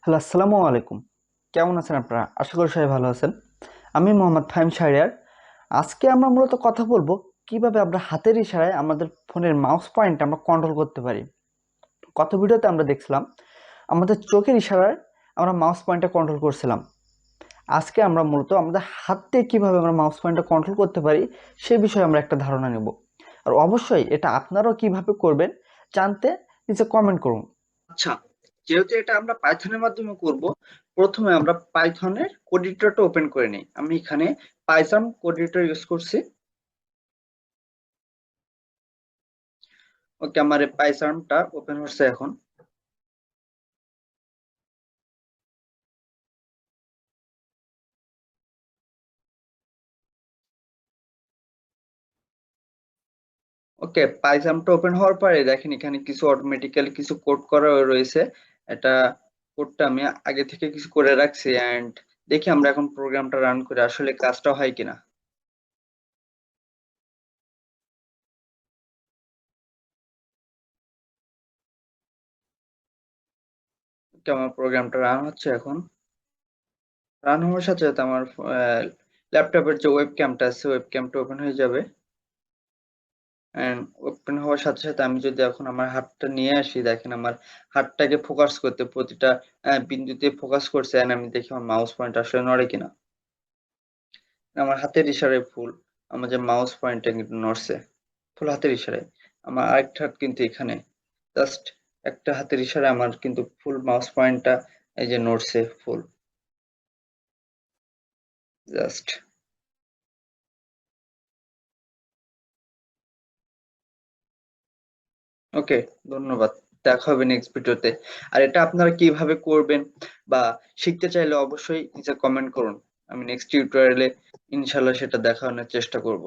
Hello, আসসালামু আলাইকুম। কেমন আছেন আপনারা? আশা করি সবাই ভালো আছেন। আমি মোহাম্মদ ফাহিম শাহরিয়ার। আজকে আমরা মূলত কথা বলবো কিভাবে আমরা হাতের ইশারায় আমাদের ফোনের মাউস পয়েন্ট আমরা কন্ট্রোল করতে পারি। গত ভিডিওতে আমরা দেখছিলাম আমাদের চোখের ইশারায় আমরা মাউস পয়েন্টটা কন্ট্রোল করছিলাম। আজকে আমরা মূলত আমাদের হাত দিয়ে কিভাবে আমরা মাউস পয়েন্টটা কন্ট্রোল করতে পারি সে বিষয়ে আমরা একটা ধারণা নেব। আর অবশ্যই এটা আপনারাও কিভাবে করবেন জানতে নিচে কমেন্ট করুন। আচ্ছা, যেহেতু এটা আমরা পাইথনের মাধ্যমে করব, প্রথমে আমরা পাইথনের কোড এডিটরটা ওপেন করে নিই। আমি এখানে পাইথন কোড এডিটর ইউজ করছি। ওকে, আমার এই পাইথনটা ওপেন হচ্ছে এখন। ওকে, পাইথনটা ওপেন হওয়ার পরে দেখেন এখানে কিছু অটোমেটিক্যালি কিছু কোড করা রয়েছে। এটা কোডটা আমি আগে থেকে কিছু করে রাখছি, এন্ড দেখি আমরা এখন প্রোগ্রামটা রান করে আসলে কাজটা হয় কিনা। ওকে, আমার প্রোগ্রামটা রান হচ্ছে এখন। রান হওয়ার সাথে সাথে আমার ল্যাপটপের যে ওয়েব ক্যামটা আছে ওয়েব ক্যামটা ওপেন হয়ে যাবে। এন্ড ওপেন হওয়ার সাথে সাথে আমি যদি এখন আমার হাতটা নিয়ে আসি, দেখেন আমার হাতটাকে ফোকাস করতে প্রতিটা বিন্দুতে ফোকাস করছে, এন্ড আমি দেখি আমার মাউস পয়েন্ট আসলে নড়ে কিনা। আমার হাতের ইশারায় ফুল আমার যে মাউস পয়েন্টটা কিন্তু নড়ছে, ফুল হাতের ইশারায়। আমার আরেকটা হাত কিন্তু এখানে, জাস্ট একটা হাতের ইশারায় আমার কিন্তু ফুল মাউস পয়েন্টটা এই যে নড়ছে ফুল, জাস্ট। ওকে, ধন্যবাদ। দেখা হবে নেক্সট ভিডিওতে। আর এটা আপনারা কিভাবে করবেন বা শিখতে চাইলে অবশ্যই নিচে কমেন্ট করুন। আমি নেক্সট টিউটোরিয়ালে ইনশাল্লাহ সেটা দেখানোর চেষ্টা করব।